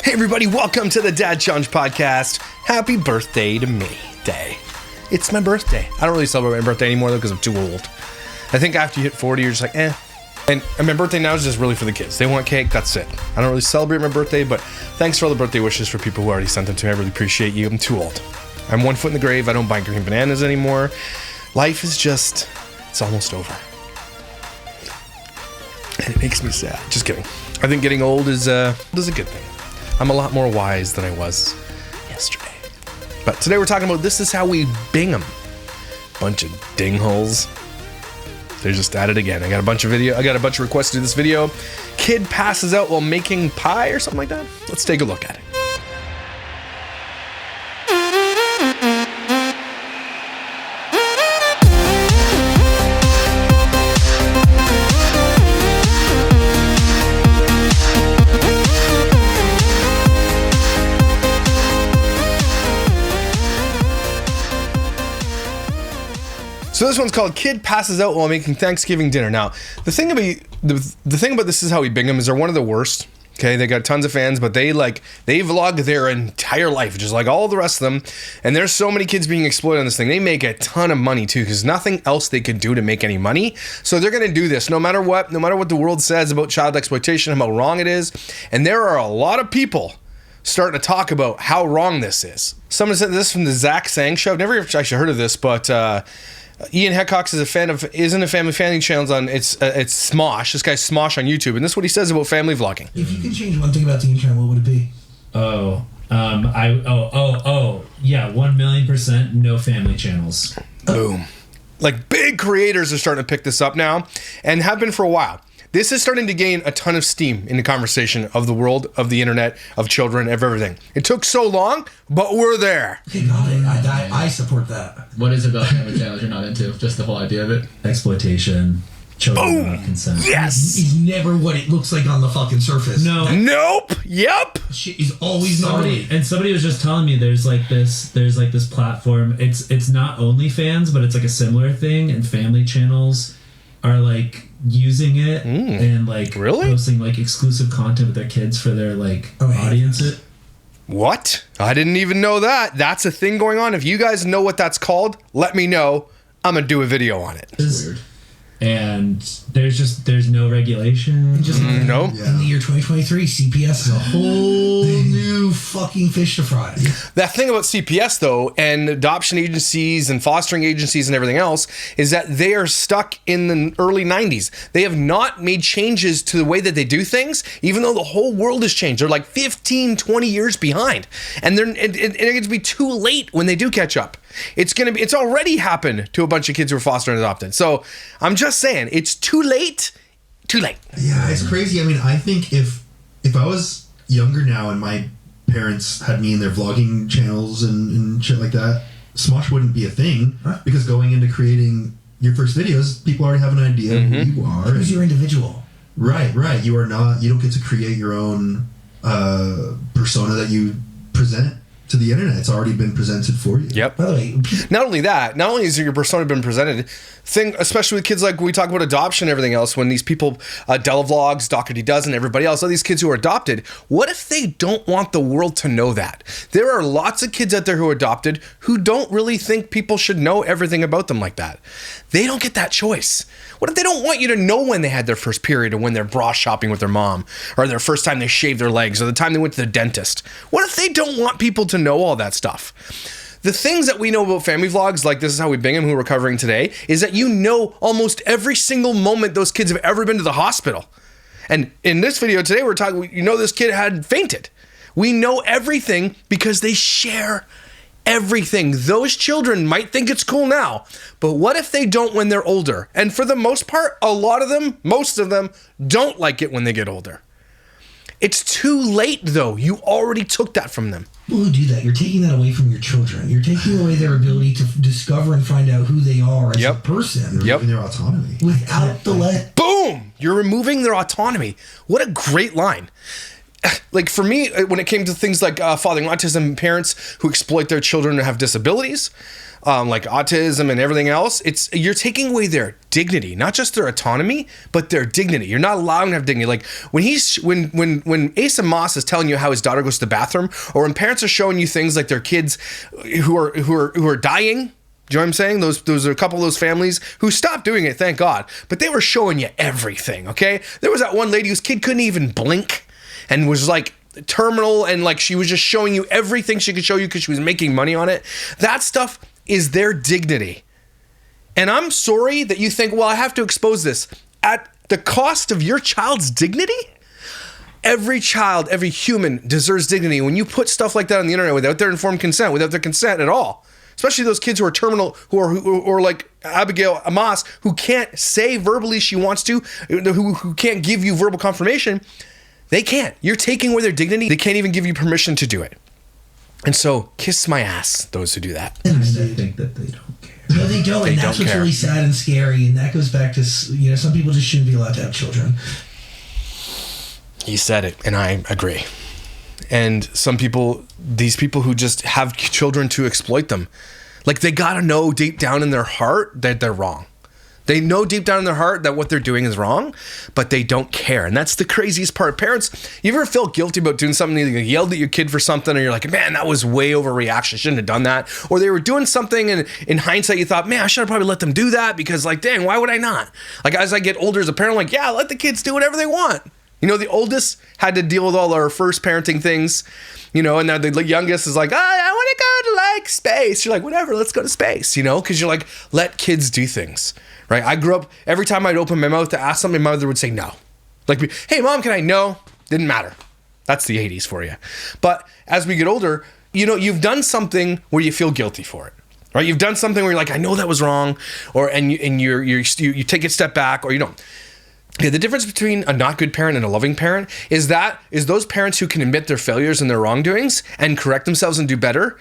Hey everybody, welcome to the Dad Challenge Podcast. Happy birthday to me day. It's my birthday. I don't really celebrate my birthday anymore though because I'm too old. I think after you hit 40, you're just like, eh. And my birthday now is just really for the kids. They want cake, that's it. I don't really celebrate my birthday, but thanks for all the birthday wishes for people who already sent them to me. I really appreciate you. I'm too old. I'm 1 foot in the grave. I don't buy green bananas anymore. Life is just, it's almost over. And it makes me sad. Just kidding. I think getting old is a good thing. I'm a lot more wise than I was yesterday. But today we're talking about this is how we Bigham. Bunch of dingholes. They're just at it again. I got a bunch of requests to do this video. Kid passes out while making pie or something like that. Let's take a look at it. So this one's called Kid Passes Out While Making Thanksgiving Dinner. Now, the thing about This Is How We Bigham is they're one of the worst. Okay, they got tons of fans, but they vlog their entire life, just like all the rest of them. And there's so many kids being exploited on this thing. They make a ton of money too, because nothing else they could do to make any money. So they're gonna do this no matter what the world says about child exploitation, how wrong it is. And there are a lot of people starting to talk about how wrong this is. Someone said this from the Zach Sang Show. I've never actually heard of this, but Ian Heckcox isn't a family family channel on it's Smosh. This guy's Smosh on YouTube, and this is what he says about family vlogging. If you could change one thing about the internet, what would it be? Yeah, 1,000,000% no family channels. Boom. Like big creators are starting to pick this up now, and have been for a while. This is starting to gain a ton of steam in the conversation of the world, of the internet, of children, of everything. It took so long, but we're there. Okay, got it. I support that. What is it about family channels you're not into? Just the whole idea of it? Exploitation. Children without consent. Yes! He's never what it looks like on the fucking surface. No. Nope. Yep. Shit is always gnarly. Somebody was just telling me there's this platform. It's not OnlyFans, but it's like a similar thing, and family channels are like using it and like posting like exclusive content with their kids for their like audience. What? I didn't even know that. That's a thing going on. If you guys know what that's called, let me know. I'm gonna do a video on it. It's weird. And there's no regulation. Nope. In the year 2023, CPS is a whole new fucking fish to fry. That thing about CPS though, and adoption agencies and fostering agencies and everything else, is that they are stuck in the early 90s. They have not made changes to the way that they do things, even though the whole world has changed. They're like 15, 20 years behind. And it's going to be too late when they do catch up. It's already happened to a bunch of kids who were fostered and adopted. So I'm just saying, it's too late. Too late. Yeah, it's crazy. I mean, I think if I was younger now and my parents had me in their vlogging channels and shit like that, Smosh wouldn't be a thing, because going into creating your first videos, people already have an idea of who you are. Who's your individual? Right. You don't get to create your own persona that you present to the internet. It's already been presented for you. Yep. By the way, not only has your persona been presented, especially with kids, like when we talk about adoption and everything else, when these people, Della Vlogs, Dr. D Does, and everybody else, all these kids who are adopted, what if they don't want the world to know that? There are lots of kids out there who are adopted who don't really think people should know everything about them like that. They don't get that choice. What if they don't want you to know when they had their first period, or when they're bra shopping with their mom, or their first time they shaved their legs, or the time they went to the dentist? What if they don't want people to know all that stuff? The things that we know about family vlogs, like This Is How We Bigham, who we're covering today, is that you know almost every single moment those kids have ever been to the hospital. And in this video today, we're talking, this kid had fainted. We know everything because they share everything. Those children might think it's cool now, but what if they don't when they're older? And for the most part, most of them don't like it when they get older. It's too late though. You already took that from them. People who do that, you're taking that away from your children. You're taking away their ability to discover and find out who they are as a person. Removing their autonomy. Without the Boom! You're removing their autonomy. What a great line. like for me, when it came to things like fathering autism, parents who exploit their children to have disabilities, like autism and everything else, you're taking away their dignity, not just their autonomy, but their dignity. You're not allowing them to have dignity. Like when Asa Moss is telling you how his daughter goes to the bathroom, or when parents are showing you things like their kids who are dying. Do you know what I'm saying? Those are a couple of those families who stopped doing it, thank God. But they were showing you everything, okay? There was that one lady whose kid couldn't even blink and was like terminal, and like she was just showing you everything she could show you because she was making money on it. That stuff is their dignity. And I'm sorry that you think, well, I have to expose this at the cost of your child's dignity? Every child, every human deserves dignity. When you put stuff like that on the internet without their informed consent, without their consent at all, especially those kids who are terminal, who are like Abigail Amos, who can't say verbally she wants to, who can't give you verbal confirmation, they can't. You're taking away their dignity. They can't even give you permission to do it. And so, kiss my ass, those who do that. And I think that they don't care. No, they don't. And that's what's really sad and scary. And that goes back to, some people just shouldn't be allowed to have children. He said it, and I agree. And some people, these people who just have children to exploit them, like they gotta know deep down in their heart that they're wrong. They know deep down in their heart that what they're doing is wrong, but they don't care. And that's the craziest part. Parents, you ever feel guilty about doing something? You yelled at your kid for something, and you're like, man, that was way overreaction. I shouldn't have done that. Or they were doing something, and in hindsight, you thought, man, I should have probably let them do that because, like, dang, why would I not? Like, as I get older as a parent, I'm like, yeah, let the kids do whatever they want. The oldest had to deal with all our first parenting things, and now the youngest is like, I want to go to like space. You're like, whatever, let's go to space, because you're like, let kids do things, right? I grew up, every time I'd open my mouth to ask something, my mother would say no. Like, hey, mom, can I? No. Didn't matter. That's the 80s for you. But as we get older, you've done something where you feel guilty for it. Right? You've done something where you're like, I know that was wrong, and you take a step back, or you don't. Okay, the difference between a not good parent and a loving parent is those parents who can admit their failures and their wrongdoings and correct themselves and do better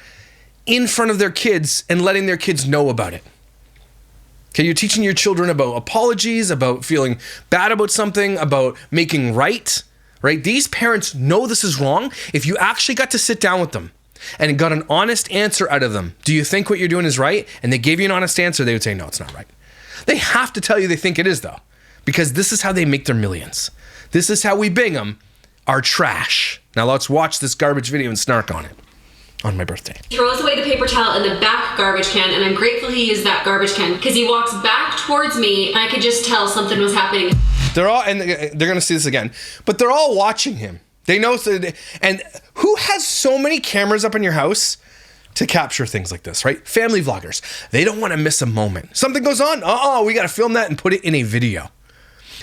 in front of their kids and letting their kids know about it. Okay, you're teaching your children about apologies, about feeling bad about something, about making right? These parents know this is wrong. If you actually got to sit down with them and got an honest answer out of them, do you think what you're doing is right? And they gave you an honest answer, they would say, no, it's not right. They have to tell you they think it is, though. Because this is how they make their millions. This is how we Bigham are trash. Now let's watch this garbage video and snark on it on my birthday. He throws away the paper towel in the back garbage can, and I'm grateful he used that garbage can because he walks back towards me and I could just tell something was happening. They're going to see this again, but they're all watching him. They know, and who has so many cameras up in your house to capture things like this, right? Family vloggers. They don't want to miss a moment. Something goes on. We got to film that and put it in a video.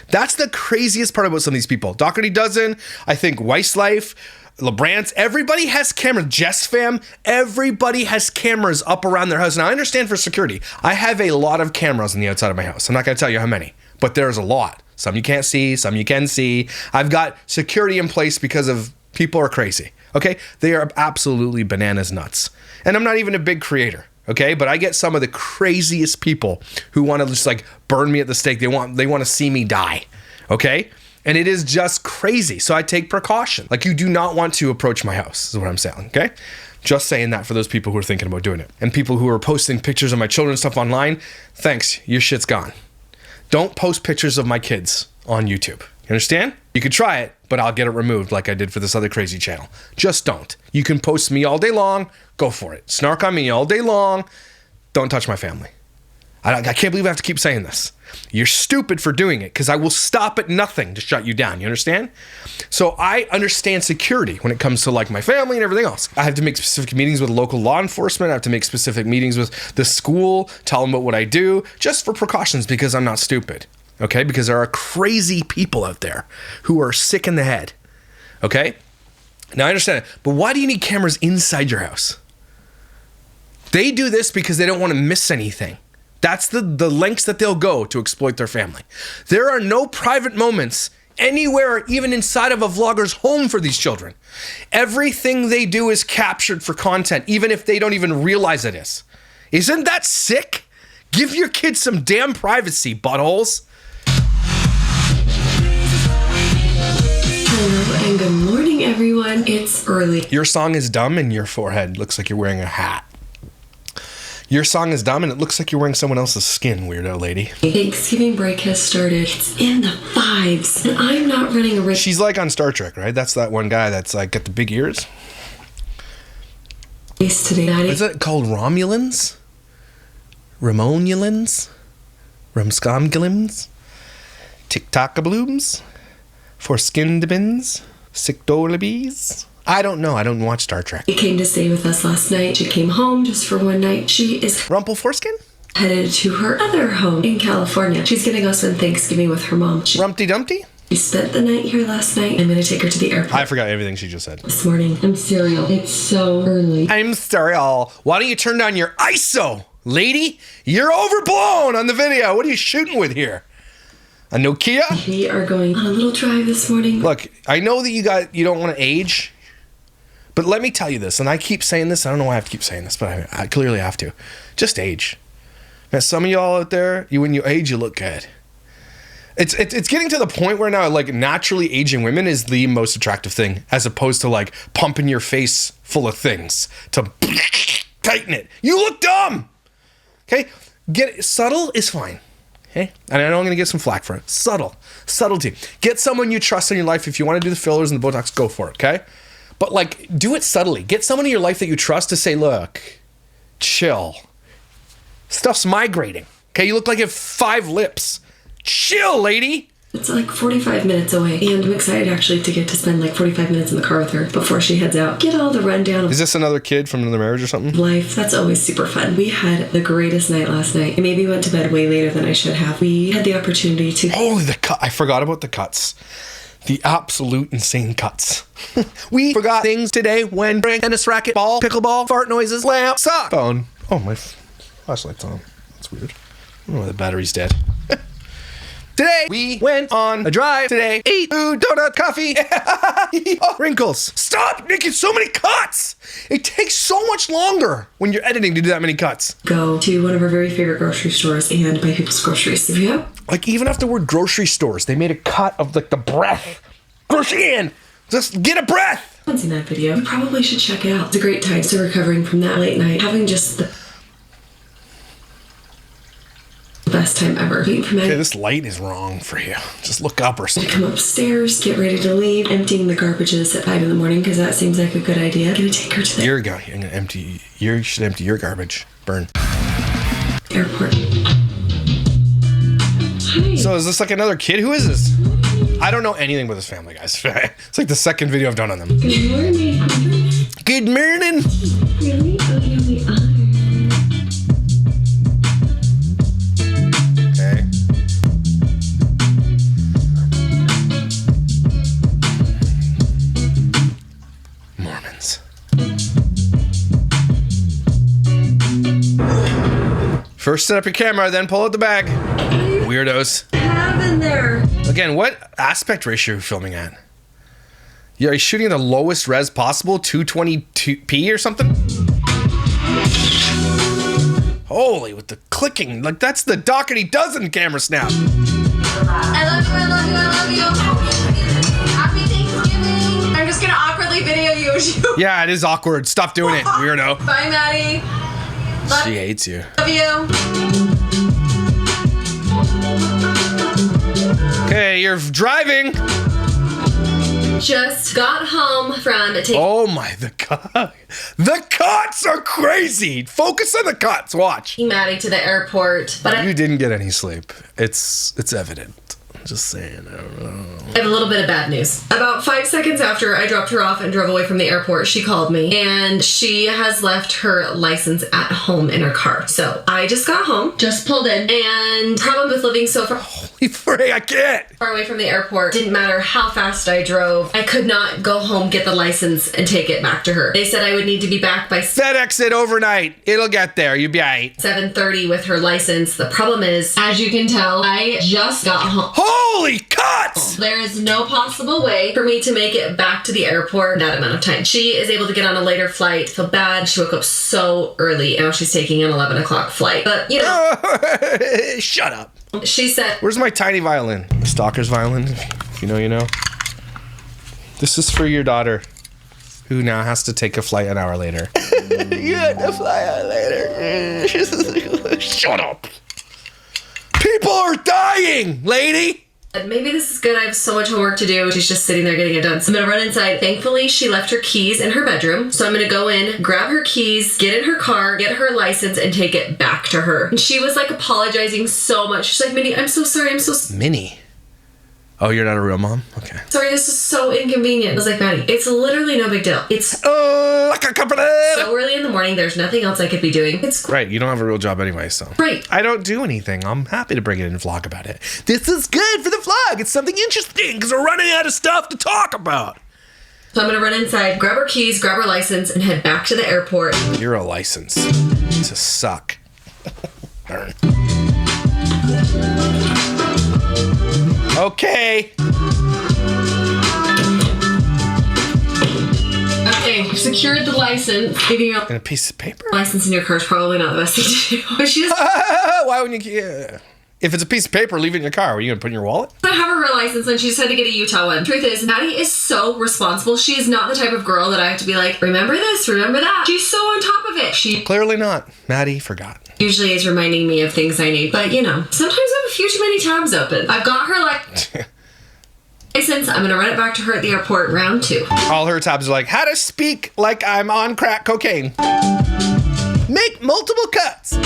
That's the craziest part about some of these people. Doherty Dozen, I think Weisslife, LeBrant's, everybody has cameras. Jess Fam, everybody has cameras up around their house. Now, I understand for security. I have a lot of cameras on the outside of my house. I'm not going to tell you how many, but there's a lot. Some you can't see, some you can see. I've got security in place because of people are crazy, okay? They are absolutely bananas nuts. And I'm not even a big creator. Okay, but I get some of the craziest people who want to just like burn me at the stake. They want to see me die. Okay, and it is just crazy. So I take precaution. Like, you do not want to approach my house, is what I'm saying. Okay, just saying that for those people who are thinking about doing it, and people who are posting pictures of my children stuff online. Thanks, your shit's gone. Don't post pictures of my kids on YouTube. You understand? You could try it, but I'll get it removed like I did for this other crazy channel. Just don't. You can post me all day long. Go for it. Snark on me all day long. Don't touch my family. I can't believe I have to keep saying this. You're stupid for doing it because I will stop at nothing to shut you down. You understand? So I understand security when it comes to like my family and everything else. I have to make specific meetings with local law enforcement. I have to make specific meetings with the school, tell them about what I do, just for precautions because I'm not stupid. Okay, because there are crazy people out there who are sick in the head. Okay? Now I understand it, but why do you need cameras inside your house? They do this because they don't want to miss anything. That's the lengths that they'll go to exploit their family. There are no private moments anywhere, even inside of a vlogger's home for these children. Everything they do is captured for content, even if they don't even realize it is. Isn't that sick? Give your kids some damn privacy, buttholes. Hello and good morning, everyone. It's early. Your song is dumb and your forehead looks like you're wearing a hat. Your song is dumb and it looks like you're wearing someone else's skin, weirdo lady. Thanksgiving break has started. It's in the 5s. And I'm not running a race. She's like on Star Trek, right? That's that one guy that's like got the big ears. Today, Daddy. Is it called Romulans? Ramonulans? Rumscomgulums? TikTokablooms? Foreskindabins? Sickdolabees? I don't know. I don't watch Star Trek. She came to stay with us last night. She came home just for one night. She is Rumple Foreskin? headed to her other home in California. She's getting us spend Thanksgiving with her mom. Rumpty Dumpty? She spent the night here last night. I'm going to take her to the airport. I forgot everything she just said. This morning. I'm cereal. It's so early. I'm sorry, all. Why don't you turn down your ISO, lady? You're overblown on the video. What are you shooting with here? A Nokia? We are going on a little drive this morning. Look, I know that you don't want to age, but let me tell you this, and I keep saying this. I don't know why I have to keep saying this, but I clearly have to. Just age. Now, some of y'all out there, when you age, you look good. It's getting to the point where now, like, naturally aging women is the most attractive thing, as opposed to, like, pumping your face full of things to tighten it. You look dumb! Okay? Subtle is fine. Okay? And I know I'm going to get some flack for it. Subtlety. Get someone you trust in your life. If you want to do the fillers and the Botox, go for it, okay? But, like, do it subtly. Get someone in your life that you trust to say, look, chill. Stuff's migrating. Okay? You look like you have 5 lips. Chill, lady. It's like 45 minutes away, and I'm excited actually to get to spend like 45 minutes in the car with her before she heads out. Get all the rundown of Is this another kid from another marriage or something? life. That's always super fun. We had the greatest night last night. I maybe went to bed way later than I should have. We had the opportunity to... Holy, the cut. I forgot about the cuts. The absolute insane cuts. We forgot things today when tennis racket, ball, pickleball, fart noises, lamp, sock, phone. Oh, my flashlight's on. That's weird. Oh, the battery's dead. Today, we went on a drive. Today, ate food, donut, coffee. Oh, wrinkles. Stop making so many cuts. It takes so much longer when you're editing to do that many cuts. Go to one of our very favorite grocery stores and buy people's groceries. If you have... Like, even after the word grocery stores, they made a cut of, like, the breath. Grocery in. Just get a breath. I haven't seen that video. You probably should check it out. It's a great time. Still recovering from that late night. Having just the best time ever. Okay, this light is wrong for you. Just look up or something. Come upstairs, get ready to leave, emptying the garbages at 5 in the morning because that seems like a good idea. I'm gonna take her to the You're gonna empty. You should empty your garbage. Burn. airport. Hi. So is this like another kid? Who is this? I don't know anything about this family, guys. It's like the second video I've done on them. Good morning. Good morning. Really? Oh, here we are. Okay. Mormons. First set up your camera, then pull out the bag. Weirdos. Have in there. Again, what aspect ratio are you filming at? Are you shooting at the lowest res possible? 220p or something? Holy, with the clicking. Like, that's the Doherty Dozen camera snap. I love you, I love you, I love you. Happy Thanksgiving. I'm just gonna awkwardly video you. Yeah, it is awkward. Stop doing it, weirdo. Bye, Maddie. She hates you. Love you. Okay, you're driving. Just got home from taking... Oh my, the cuts are crazy. Focus on the cuts. Watch. Maddie to the airport, but You didn't get any sleep. It's evident. I'm just saying. I don't know. I have a little bit of bad news. About 5 seconds after I dropped her off and drove away from the airport, she called me and she has left her license at home in her car. So I just got home, just pulled in, and problem with living so far Holy frig, I can't. far away from the airport, didn't matter how fast I drove, I could not go home, get the license, and take it back to her. They said I would need to be back by FedEx it overnight. It'll get there. You'll be alright. 7:30 with her license. The problem is, as you can tell, I just got home. Holy cuts! There is no possible way for me to make it back to the airport in that amount of time. She is able to get on a later flight. Feel bad. She woke up so early. Now she's taking an 11 o'clock flight. But, you know. Shut up. She said. Where's my tiny violin? Stalker's violin. If you know, you know. This is for your daughter, who now has to take a flight an hour later. You had to fly out later. Shut up. People are dying, lady. Maybe this is good. I have so much homework to do. She's just sitting there getting it done. So I'm gonna run inside. Thankfully, she left her keys in her bedroom. So I'm gonna go in, grab her keys, get in her car, get her license, and take it back to her. And she was like apologizing so much. She's like, Minnie, I'm so sorry. Minnie? Oh, you're not a real mom? Okay. Sorry, this is so inconvenient. I was like, Maddie, it's literally no big deal. It's so early in the morning. There's nothing else I could be doing. It's right. You don't have a real job anyway, so. Right. I don't do anything. I'm happy to bring it in and vlog about it. This is good for the vlog. It's something interesting because we're running out of stuff to talk about. So I'm going to run inside, grab her keys, grab her license, and head back to the airport. You're a license to suck. Darn. Okay. Okay, secured the license. Giving you And a piece of paper? License in your car is probably not the best thing to do. But she just... Why wouldn't you... If it's a piece of paper, leave it in your car. Are you going to put it in your wallet? I have her license and she just had to get a Utah one. Truth is, Maddie is so responsible. She is not the type of girl that I have to be like, remember this, remember that. She's so on top of it. She clearly not. Maddie forgot. Usually is reminding me of things I need. But, you know, sometimes I have a few too many tabs open. I've got her license. I'm going to run it back to her at the airport, round 2. All her tabs are like, how to speak like I'm on crack cocaine. Make multiple cuts.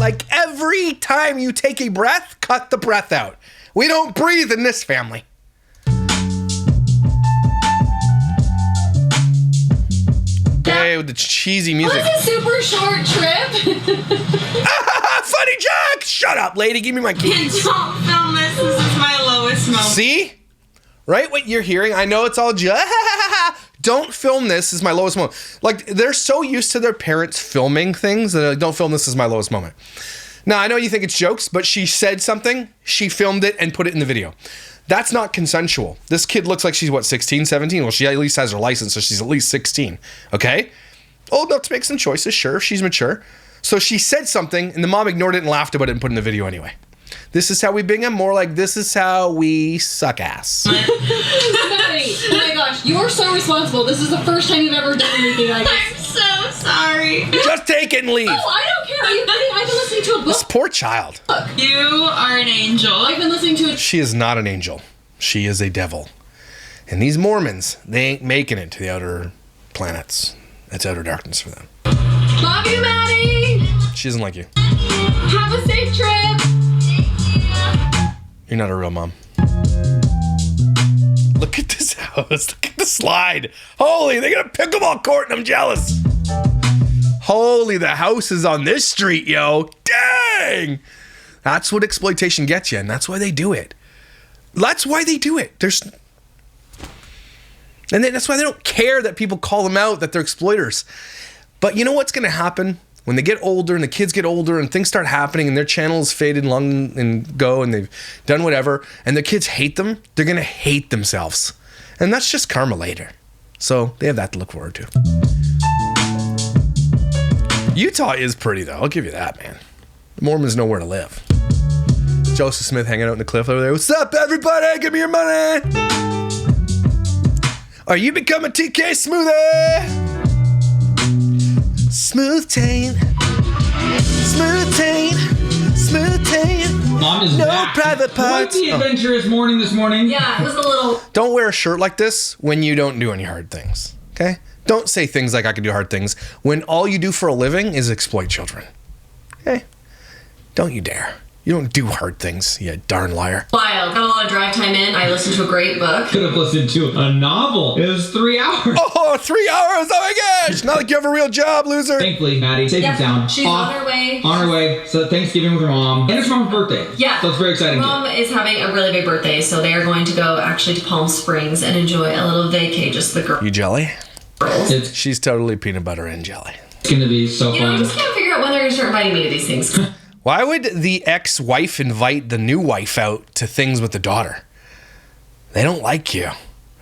Like every time you take a breath, cut the breath out. We don't breathe in this family. Hey, with the cheesy music. It was a super short trip. Funny joke! Shut up, lady. Give me my keys. Don't film this. This is my lowest moment. See? Right? What you're hearing? I know it's all just... Don't film this. This is my lowest moment. Like, they're so used to their parents filming things that they're like, don't film this. Is my lowest moment. Now, I know you think it's jokes, but she said something. She filmed it and put it in the video. That's not consensual. This kid looks like she's, what, 16, 17? Well, she at least has her license, so she's at least 16. Okay? Old enough to make some choices, sure. She's mature. So she said something, and the mom ignored it and laughed about it and put it in the video anyway. This is how we Bigham. More like, this is how we suck ass. Maddie, oh my gosh, you're so responsible. This is the first time you've ever done anything like this. I'm so sorry. Just take it and leave. Oh, I don't care. I've been listening to a book. This poor child. You are an angel. I've been listening to She is not an angel. She is a devil. And these Mormons, they ain't making it to the outer planets. That's outer darkness for them. Love you, Maddie. She doesn't like you. Have a safe trip. You're not a real mom. Look at this house. Look at the slide. Holy, they got a pickleball court and I'm jealous. Holy, the house is on this street, yo. Dang. That's what exploitation gets you, and that's why they do it. That's why they do it. And then that's why they don't care that people call them out, that they're exploiters. But you know what's going to happen? When they get older and the kids get older and things start happening and their channels fade and long and go and they've done whatever and the kids hate them, they're going to hate themselves. And that's just karma later. So they have that to look forward to. Utah is pretty, though. I'll give you that, man. The Mormons know where to live. Joseph Smith hanging out in the cliff over there. What's up, everybody? Give me your money. Are you becoming TK Smoothie? Smooth taint, smooth taint, smooth taint. Mom is no back. private parts. Quite the adventurous morning this morning. Yeah, it was a little... Don't wear a shirt like this when you don't do any hard things, okay? Don't say things like I can do hard things when all you do for a living is exploit children, okay? Don't you dare. You don't do hard things, you darn liar. Wild. Got a lot of drive time in. I listened to a great book. Could have listened to a novel. It was 3 hours. Oh, 3 hours! Oh my gosh! Not like you have a real job, loser. Thankfully, Maddie, safe and sound. She's on her way. On her way. So Thanksgiving with her mom. And it's mom's birthday. Yeah. So it's very exciting. Mom is having a really big birthday, so they are going to go actually to Palm Springs and enjoy a little vacay, just the girls. You jelly? It's She's totally peanut butter and jelly. going to be so You know, I fun. just can't figure out when they're going to start inviting me to these things. Why would the ex-wife invite the new wife out to things with the daughter? They don't like you.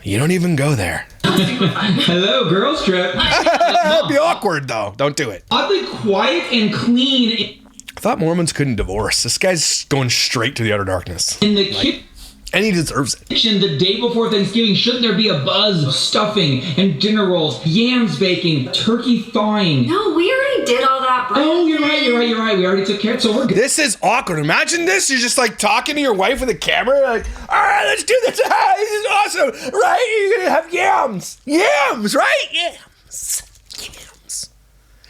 You don't even go there. Hello, girls trip. It'd be awkward, though. Don't do it. Oddly quiet and clean I thought Mormons couldn't divorce. This guy's going straight to the outer darkness. in the kitchen. And he deserves it. The day before Thanksgiving, shouldn't there be a buzz of stuffing and dinner rolls, yams baking, turkey thawing? No, we already did all that, bro. Oh, you're right. We already took care of it, so we're good. This is awkward. Imagine this. You're just like talking to your wife with a camera. Like, all right, let's do this. This is awesome. Right? You're going to have yams. Yams, right? Yams.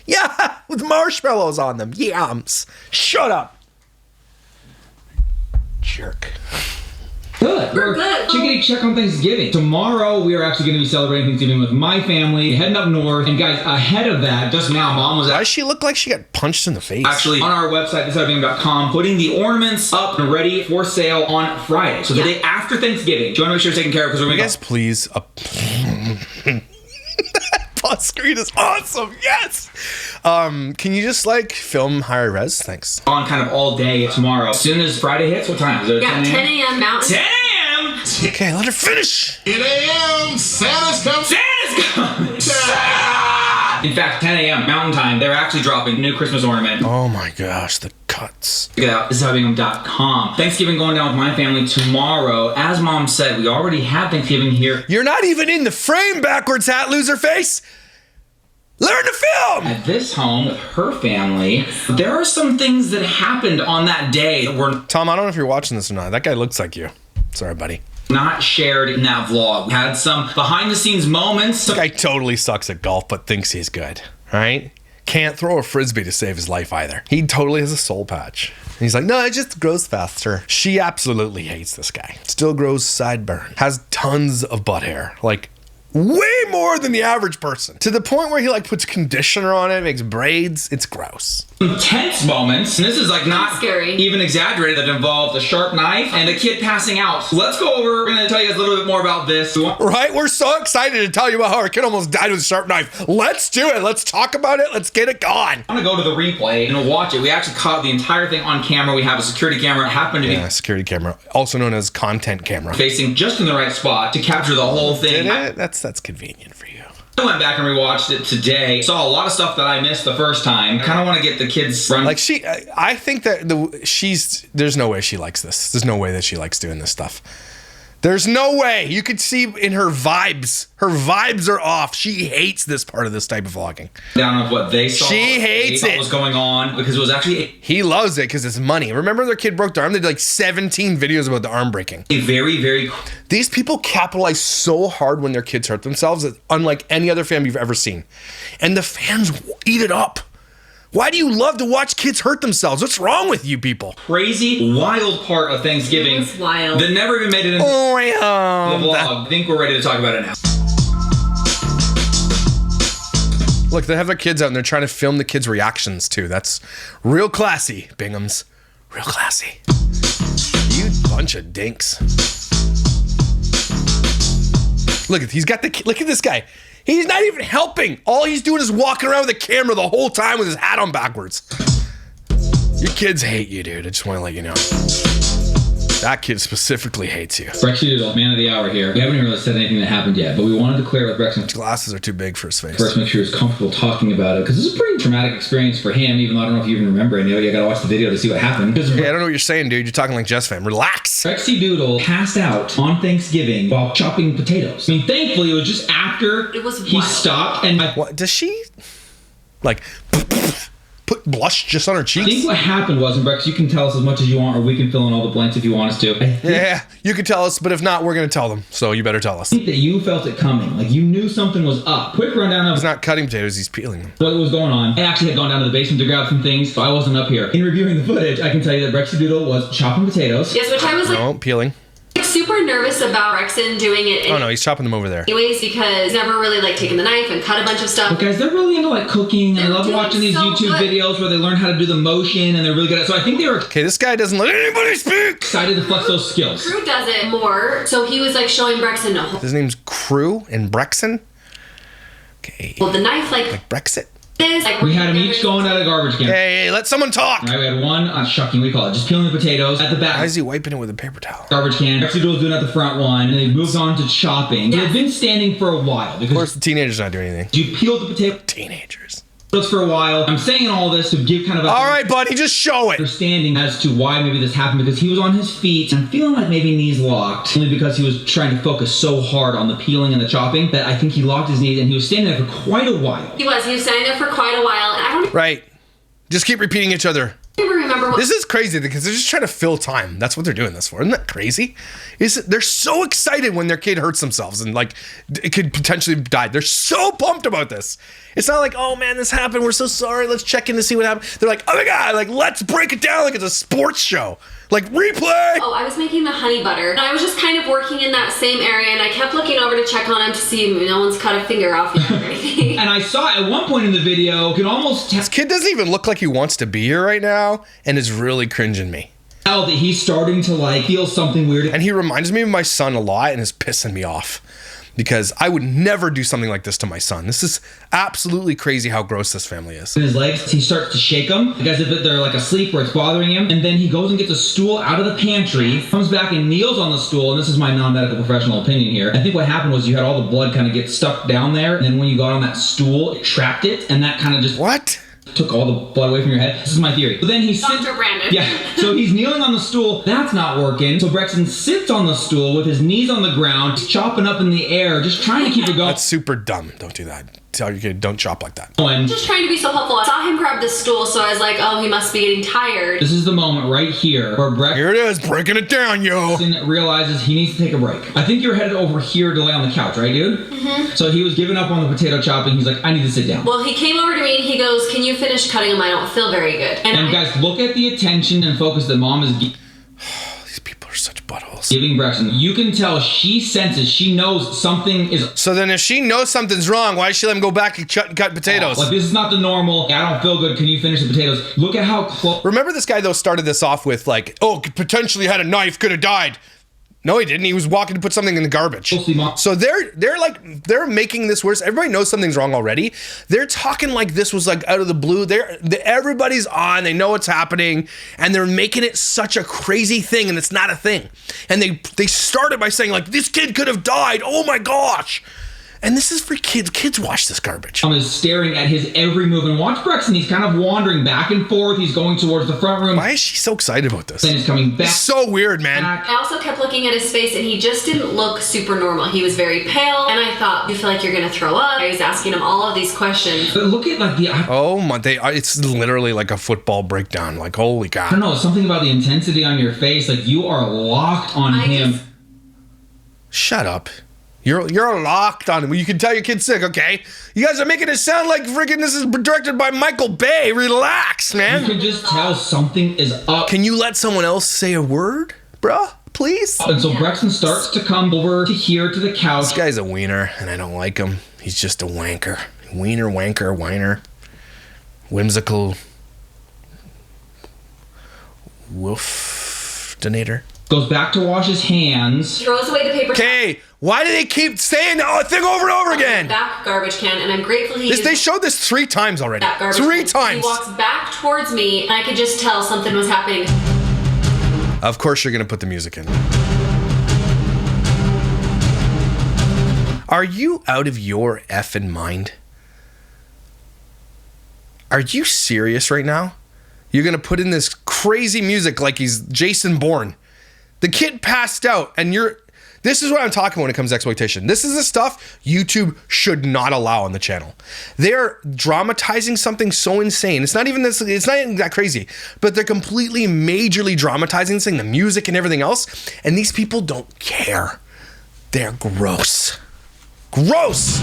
Yeah, with marshmallows on them. Yams. Shut up. Jerk. Good. We're good. Chickadee check on Thanksgiving. Tomorrow, we are actually going to be celebrating Thanksgiving with my family, heading up north. And guys, ahead of that, just now, Mom was Why does she look like she got punched in the face? actually on our website, thisoutobigham.com, putting the ornaments up and ready for sale on Friday. So the day after Thanksgiving. Do you want to make sure it's taken care of? Because we're You guys, please. Pause screen is awesome. Yes. Can you just like film higher res? Thanks. on kind of all day tomorrow. As soon as Friday hits, what time is it? Yeah, 10 a.m. Mountain. 10 a.m. Okay, let her finish. 10 a.m. Santa's coming. Santa's coming. In fact, 10 a.m. Mountain Time, they're actually dropping a new Christmas ornament. Oh my gosh, the cuts. Check it out. thisoutobigham.com. Thanksgiving going down with my family tomorrow. As Mom said, we already have Thanksgiving here. You're not even in the frame, backwards hat loser face. Learn to film. At this home with her family, there are some things that happened on that day that were Tom, I don't know if you're watching this or not. That guy looks like you. Sorry, buddy. not shared in that vlog. We had some behind the scenes moments. This guy totally sucks at golf, but thinks he's good, right? Can't throw a frisbee to save his life either. He totally has a soul patch. And he's like, no, it just grows faster. She absolutely hates this guy. Still grows sideburn. Has tons of butt hair. Like, way more than the average person. To the point where he like puts conditioner on it, makes braids. It's gross. Intense moments, and this is like not scary. Even exaggerated, that involved a sharp knife and a kid passing out. So let's go over, we're gonna tell you guys a little bit more about this. Right? We're so excited to tell you about how our kid almost died with a sharp knife. Let's do it. Let's talk about it. Let's get it going. I'm gonna go to the replay and watch it. We actually caught the entire thing on camera. We have a security camera. It happened to be security camera, also known as content camera. facing just in the right spot to capture the whole thing. Did it? That's convenient for you. I went back and rewatched it today. Saw a lot of stuff that I missed the first time. Kind of want to get the kids run. Like I think that there's no way she likes this. There's no way that she likes doing this stuff. There's no way. You could see in her vibes. Her vibes are off. She hates this part of this type of vlogging. Down of what they saw. She hates what it. was going on because it was actually He loves it because it's money. Remember their kid broke their arm? They did like 17 videos about the arm breaking. a very, very These people capitalize so hard when their kids hurt themselves, unlike any other family you've ever seen. And the fans eat it up. Why do you love to watch kids hurt themselves? What's wrong with you people? crazy, wild part of Thanksgiving. It was wild. That never even made it into the vlog. I think we're ready to talk about it now. Look, they have their kids out and they're trying to film the kids' reactions too. That's real classy, Binghams. Real classy. You bunch of dinks. Look, he's got the. Look at this guy. He's not even helping. All he's doing is walking around with a camera the whole time with his hat on backwards. Your kids hate you, dude. I just want to let you know. That kid specifically hates you. Brex Doodle, man of the hour here. We haven't really said anything that happened yet, but we wanted to clear with Brex. His glasses are too big for his face. First, make sure he's comfortable talking about it, because this is a pretty traumatic experience for him, even though I don't know if you even remember any of it. You gotta watch the video to see what happened. Hey, I don't know what you're saying, dude. You're talking like Jess fam. Relax. Brexy Doodle passed out on Thanksgiving while chopping potatoes. I mean, thankfully, it was just after It was he wild. stopped and What does she like? Put blush just on her I think cheeks? what happened was, and Brex, you can tell us as much as you want, or we can fill in all the blanks if you want us to. I Yeah, you can tell us, but if not, we're gonna tell them. So you better tell us. think that you felt it coming. Like, you knew something was up. Quick rundown of He's not cutting potatoes; he's peeling them. what was going on. I actually had gone down to the basement to grab some things, so I wasn't up here. In reviewing the footage, I can tell you that Brexy Doodle was chopping potatoes. Yes, which I was like No, peeling. super nervous about Rexon doing it Oh no, he's chopping them over there. anyways because he's never really like taken the knife and cut a bunch of stuff. But guys, they're really into like cooking, and I They're love doing watching these so YouTube good. videos where they learn how to do the motion, and they're really good at it. So I think they were Okay, this guy doesn't let anybody speak. excited to flex those skills. Drew does it more, so he was like showing Brexon to hold His name's Crew and Brexon. Okay, the knife like Brexit. this. Like, We had them each going at a garbage can. Hey, let someone talk. Right, we had one on shucking, what do you call it? Just peeling the potatoes at the back. Why is he wiping it with a paper towel? Garbage can. Brexy Doodle's doing it at the front one, and they moved on to chopping. Yeah. They've been standing for a while Of because course, the teenagers not doing anything. you peeled the potato. Teenagers. for a while. I'm saying all this to give kind of a all right, buddy, just show it. Understanding as to why maybe this happened, because he was on his feet and feeling like maybe knees locked, only because he was trying to focus so hard on the peeling and the chopping that I think he locked his knees, and he was standing there for quite a while. He was standing there for quite a while, and I don't Right. Just keep repeating each other. even remember what. This is crazy because they're just trying to fill time. That's what they're doing this for. Isn't that crazy? They're so excited when their kid hurts themselves and like it could potentially die. They're so pumped about this. It's not like, oh man, this happened. We're so sorry. Let's check in to see what happened. They're like, oh my God, like let's break it down like it's a sports show. Like replay. Oh, I was making the honey butter. And I was just kind of working in that same area, and I kept looking over to check on him to see if no one's cut a finger off yet or anything. And I saw at one point in the video, you can almost This kid doesn't even look like he wants to be here right now and is really cringing me. tell that he's starting to like feel something weird. And he reminds me of my son a lot and is pissing me off because I would never do something like this to my son. This is absolutely crazy how gross this family is. In his legs, he starts to shake them as if they're like asleep or it's bothering him. And then he goes and gets a stool out of the pantry, comes back and kneels on the stool. And this is my non-medical professional opinion here. I think what happened was you had all the blood kind of get stuck down there. And then when you got on that stool, it trapped it. And that kind of just... What? Took all the blood away from your head. This is my theory. But then he sits... Dr. Brandon. Yeah. So he's kneeling on the stool. That's not working. So Brexton sits on the stool with his knees on the ground, chopping up in the air, just trying to keep it going. That's super dumb. Don't do that. Tell your kid, don't chop like that. Just trying to be so helpful. I saw him grab the stool, so I was like, oh, he must be getting tired. This is the moment right here where Brexton Here it is, breaking it down, yo. realizes he needs to take a break. I think you're headed over here to lay on the couch, right, dude? Mm-hmm. So he was giving up on the potato chopping. He's like, I need to sit down. Well, he came over to me and he goes, can you finish cutting them? I don't feel very good. And guys, look at the attention and focus that mom is These people are such buttholes. giving Brexton. You can tell she senses, she knows something is... So then if she knows something's wrong, why does she let him go back and cut potatoes? Like, this is not the normal, I don't feel good, can you finish the potatoes? Look at how close... Remember this guy, though, started this off with like, oh, potentially had a knife, could have died. No, he didn't. He was walking to put something in the garbage. So they're making this worse. Everybody knows something's wrong already. They're talking like this was like out of the blue. Everybody's on. They know what's happening, and they're making it such a crazy thing, and it's not a thing. And they started by saying like, this kid could have died. Oh my gosh. And this is for kids. Kids watch this garbage. Mom is staring at his every move, and watch Brexton. He's kind of wandering back and forth. He's going towards the front room. Why is she so excited about this? Then he's coming back. It's so weird, man. I also kept looking at his face, and he just didn't look super normal. He was very pale, and I thought, you feel like you're gonna throw up? I was asking him all of these questions. But look at like the... Oh my, it's literally like a football breakdown. Like, holy cow. I don't know, something about the intensity on your face. Like, you are locked on him. Shut up. You're locked on him. You can tell your kid's sick, okay? You guys are making it sound like freaking this is directed by Michael Bay. Relax, man. You can just tell something is up. Can you let someone else say a word, bruh? Please? And so Brexton starts to come over to here to the couch. This guy's a wiener, and I don't like him. He's just a wanker. Wiener, wanker, whiner. Whimsical. Woof-donator. Goes back to wash his hands. Throws away the paper. Okay, why do they keep saying the thing over and over again? Back garbage can, and I'm grateful They showed this 3 times already. 3 times. He walks back towards me, and I could just tell something was happening. Of course you're going to put the music in. Are you out of your effing mind? Are you serious right now? You're going to put in this crazy music like he's Jason Bourne. The kid passed out, and this is what I'm talking when it comes to exploitation. This is the stuff YouTube should not allow on the channel. They're dramatizing something so insane. It's not even that crazy, but they're completely majorly dramatizing this thing, the music and everything else, and these people don't care. They're gross. Gross.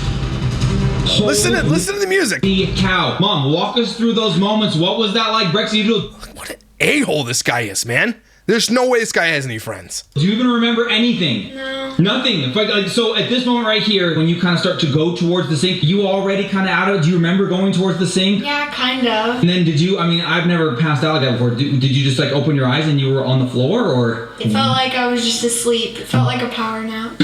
Listen to the music. The cow. Mom, walk us through those moments. What was that like, Brexy? What an a-hole this guy is, man. There's no way this guy has any friends. Do you even remember anything? No. Nothing. So at this moment right here, when you kind of start to go towards the sink, you already kind of out of it? Do you remember going towards the sink? Yeah, kind of. And then I've never passed out like that before. Did you just like open your eyes and you were on the floor, or? It felt like I was just asleep. It felt like a power nap.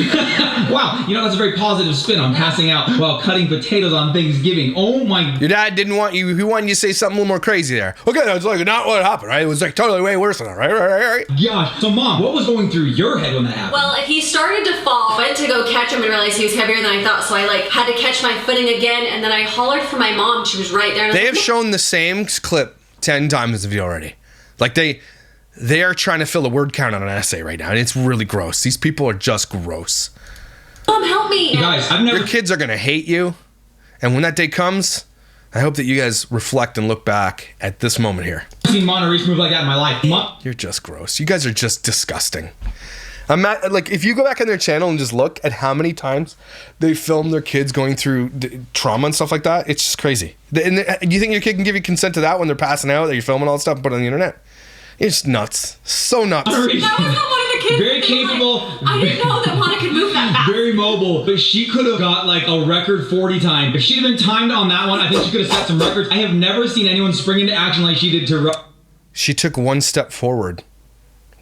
Wow, you know, that's a very positive spin on passing out while cutting potatoes on Thanksgiving. Oh my. Your dad didn't want you, he wanted you to say something a little more crazy there. Okay, that's like not what happened, right? It was like totally way worse than that, right? Gosh, so Mom, what was going through your head when that happened? Well, he started to fall. I went to go catch him and realized he was heavier than I thought, so I like had to catch my footing again, and then I hollered for my mom. She was right there. They have shown the same clip 10 times in the video already. Like they are trying to fill a word count on an essay right now, and it's really gross. These people are just gross. Mom, help me. You guys, Your kids are gonna hate you, and when that day comes, I hope that you guys reflect and look back at this moment here. I've seen Mona Reese move like that in my life. You're just gross. You guys are just disgusting. Like, if you go back on their channel and just look at how many times they film their kids going through trauma and stuff like that, it's just crazy. And you think your kid can give you consent to that when they're passing out, that you're filming all that stuff and put it on the internet? It's nuts. So nuts. That was not one of the kids. Very capable. I didn't know that Mona could move that fast. Very mobile, but she could have got like a record 40 times. If she'd have been timed on that one, I think she could have set some records. I have never seen anyone spring into action like she did to She took one step forward.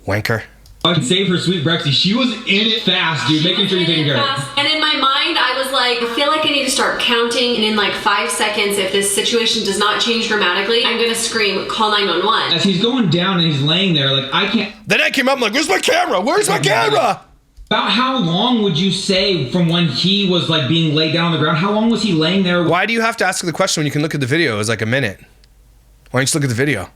Wanker. I can save her sweet Brexy. She was in it fast, dude, making sure you're taking care of it. And in my mind, I was like, I feel like I need to start counting, and in like 5 seconds, if this situation does not change dramatically, I'm gonna scream, call 911. As he's going down and he's laying there, like, I can't. Then I came up, I'm like, where's my camera? Where's my camera? About how long would you say from when he was like being laid down on the ground? How long was he laying there? Why do you have to ask the question when you can look at the video? It was like a minute. Why don't you just look at the video?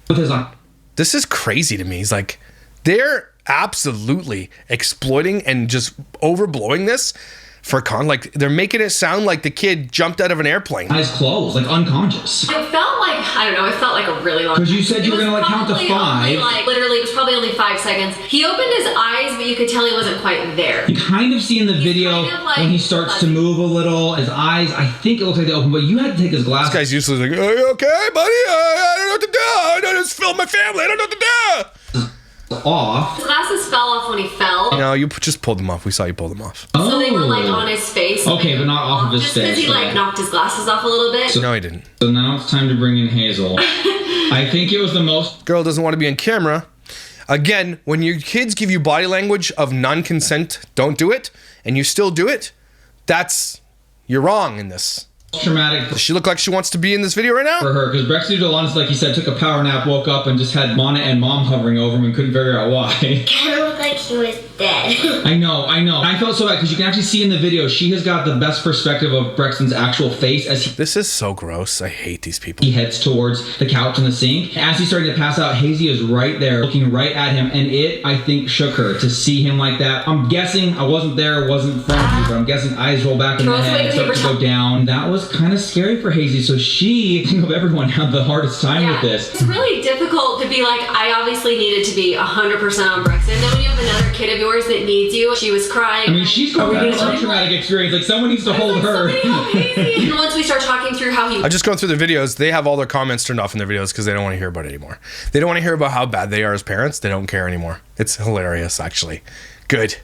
With his arm. This is crazy to me. He's like, they're absolutely exploiting and just overblowing this for like they're making it sound like the kid jumped out of an airplane. Eyes closed, like unconscious. It felt like, I don't know, it felt like a really long time. Because you said you were gonna like count to 5. Like, literally, it was probably only 5 seconds. He opened his eyes, but you could tell he wasn't quite there. You kind of see in the video kind of like when he starts to move a little, his eyes, I think it looks like they open, but you had to take his glasses. This guy's usually like, are you okay, buddy? I don't know what to do. I don't just film my family. I don't know what to do. Off. His glasses fell off when he fell. No, you just pulled them off. We saw you pull them off. So they were like on his face. Okay, but not off of his just face. because he like knocked his glasses off a little bit. No, he didn't. So now it's time to bring in Hazel. I think it was the most. Girl doesn't want to be on camera. Again, when your kids give you body language of non-consent, don't do it, and you still do it, you're wrong in this. Traumatic. Does she look like she wants to be in this video right now? For her, because Brexy Delon's, like he said, took a power nap, woke up, and just had Mona and Mom hovering over him and couldn't figure out why. Kind of looked like he was dead. I know. I felt so bad because you can actually see in the video she has got the best perspective of Brexton's actual face as This is so gross. I hate these people. he heads towards the couch and the sink. As he's starting to pass out, Hazy is right there, looking right at him, and it, I think, shook her to see him like that. I'm guessing, I wasn't there, wasn't in front of you, but I'm guessing eyes roll back in the head, start to go down. That was kind of scary for Hazy, so she, I think of everyone, had the hardest time with this. It's really difficult to be like, I obviously needed to be 100% on Brexton. Then when you have another kid of yours that needs you, she was crying. I mean, she's going through some traumatic experience. Like, someone needs to hold her. And once we start talking through how he... I'm just going through the videos. They have all their comments turned off in their videos because they don't want to hear about it anymore. They don't want to hear about how bad they are as parents. They don't care anymore. It's hilarious, actually. Good.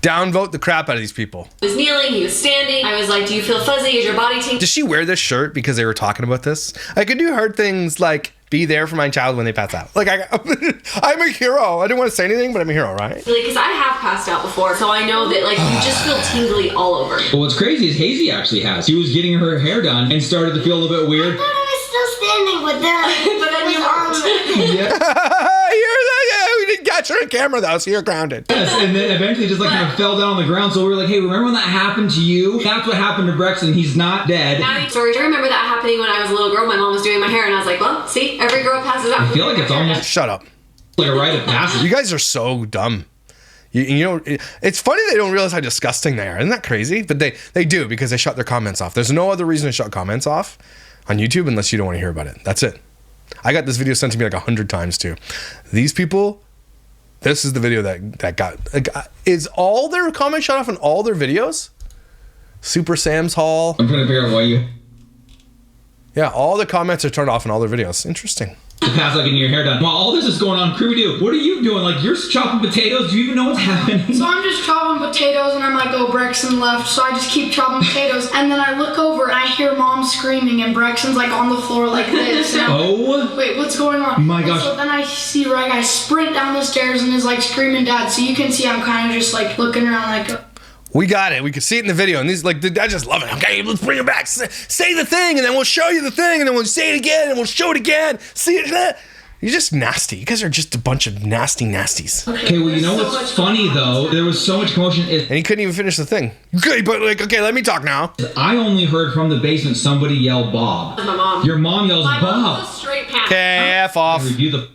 Downvote the crap out of these people. He was kneeling, he was standing. I was like, do you feel fuzzy? Is your body tingling? Did she wear this shirt because they were talking about this? I could do hard things like be there for my child when they pass out. Like, I'm a hero. I didn't want to say anything, but I'm a hero, right? Because I have passed out before, so I know that like you just feel tingly all over. But what's crazy is Hazy actually has. She was getting her hair done and started to feel a little bit weird. I thought I was still standing with them. But then you We didn't catch her on camera though, so you're grounded. Yes, and then eventually just like kind of fell down on the ground. So we were like, hey, remember when that happened to you? That's what happened to Brexton. He's not dead. Sorry, I remember that happening when I was a little girl. My mom was doing my hair, and I was like, well, see, every girl passes out. I feel like it's almost Shut up. like a rite of passage. You guys are so dumb. You know, it's funny they don't realize how disgusting they are. Isn't that crazy? But they do because they shut their comments off. There's no other reason to shut comments off on YouTube unless you don't want to hear about it. That's it. I got this video sent to me like 100 times too. These people, this is the video that got, is all their comments shut off on all their videos? Super Sam's Haul. I'm trying to figure out why you... Yeah, all the comments are turned off in all their videos. Interesting. To pass like getting your hair done. While all this is going on, Creepy Dude, what are you doing? Like, you're chopping potatoes? Do you even know what's happening? So I'm just chopping potatoes, and I'm like, oh, Brexton left, so I just keep chopping potatoes, and then I look over, and I hear Mom screaming, and Brexton's like on the floor like this. Oh. Wait, what's going on? My gosh. So then I see Rag guy sprint down the stairs and is like screaming Dad, so you can see I'm kind of just like looking around like... We got it. We could see it in the video. And these, like, I just love it. Okay, let's bring it back. Say the thing, and then we'll show you the thing, and then we'll say it again, and we'll show it again. See it. You're just nasty. You guys are just a bunch of nasty nasties. Okay, well, you know what's funny, though? There was so much commotion. And he couldn't even finish the thing. Okay, but, like, okay, let me talk now. I only heard from the basement somebody yell Bob. My mom. Your mom yells My Bob. mom was straight past. Okay, F off. Review the...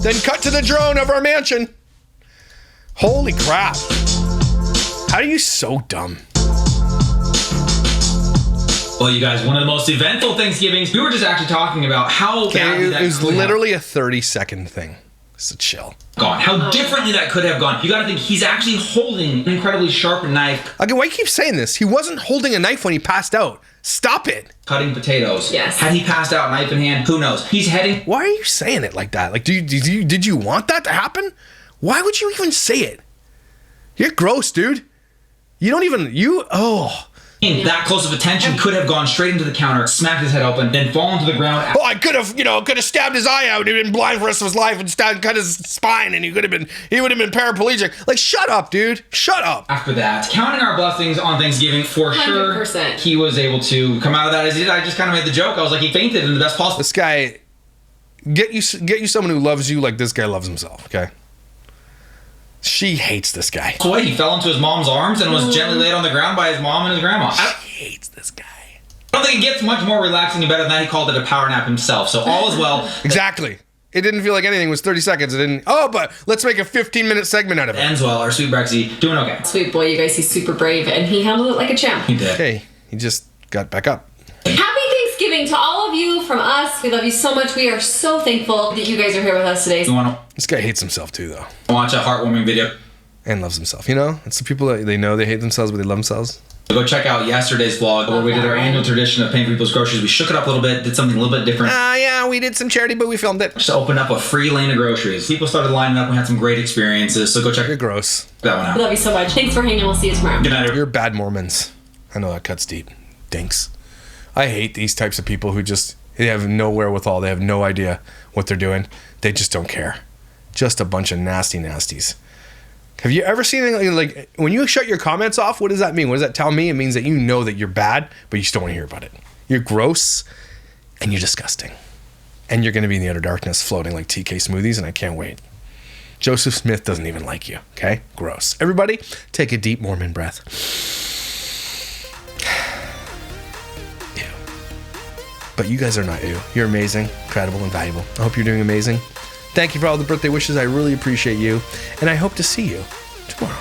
Then cut to the drone of our mansion. Holy crap. How are you so dumb? Well, you guys, one of the most eventful Thanksgivings, we were just actually talking about how badly that it was could literally a 30-second thing. It's a chill. Gone. How differently that could have gone. You gotta think, he's actually holding an incredibly sharp knife. Okay, why do you keep saying this? He wasn't holding a knife when he passed out. Stop it. Cutting potatoes. Yes. Had he passed out, knife in hand, who knows? He's heading... Why are you saying it like that? Like, did you want that to happen? Why would you even say it? You're gross, dude. You don't even... That close of attention could have gone straight into the counter, smacked his head open, then fallen to the ground. Oh, I could have stabbed his eye out and he'd been blind for the rest of his life and cut his spine and he would have been paraplegic. Like, shut up, dude. Shut up. After that, counting our blessings on Thanksgiving, for 100%. sure, he was able to come out of that as he did. I just kind of made the joke. I was like, he fainted in the best possible. This guy, get you someone who loves you like this guy loves himself, okay? She hates this guy. So he fell into his mom's arms and was gently laid on the ground by his mom and his grandma. She hates this guy. I don't think it gets much more relaxing and better than that. He called it a power nap himself. So all is well. Exactly. It didn't feel like anything. It was 30 seconds. It didn't. Oh, but let's make a 15-minute segment out of it. Ends well. Our sweet Brexy doing okay. Sweet boy, you guys, he's super brave, and he handled it like a champ. He did. Okay, he just got back up. Happy Thanksgiving to all of you from us. We love you so much. We are so thankful that you guys are here with us today. You want This guy hates himself too, though. to watch a heartwarming video? And loves himself. You know, it's the people that they know they hate themselves, but they love themselves. Go check out yesterday's vlog where we did our annual tradition of paying for people's groceries. We shook it up a little bit, did something a little bit different. Yeah, we did some charity, but we filmed it. Just opened up a free lane of groceries. People started lining up. We had some great experiences. So go check You're gross. that one out. We love you so much. Thanks for hanging. We'll see you tomorrow. Good night, everyone. You're bad Mormons. I know that cuts deep. Dinks. I hate these types of people who they have no wherewithal. They have no idea what they're doing. They just don't care. Just a bunch of nasty nasties. Have you ever seen anything like when you shut your comments off? What does that mean? What does that tell me? It means that you know that you're bad, but you still want to hear about it. You're gross and you're disgusting. And you're going to be in the utter darkness floating like TK smoothies, and I can't wait. Joseph Smith doesn't even like you, okay? Gross. Everybody, take a deep Mormon breath. Ew. But you guys are not you. You're amazing, incredible, and valuable. I hope you're doing amazing. Thank you for all the birthday wishes. I really appreciate you. And I hope to see you tomorrow.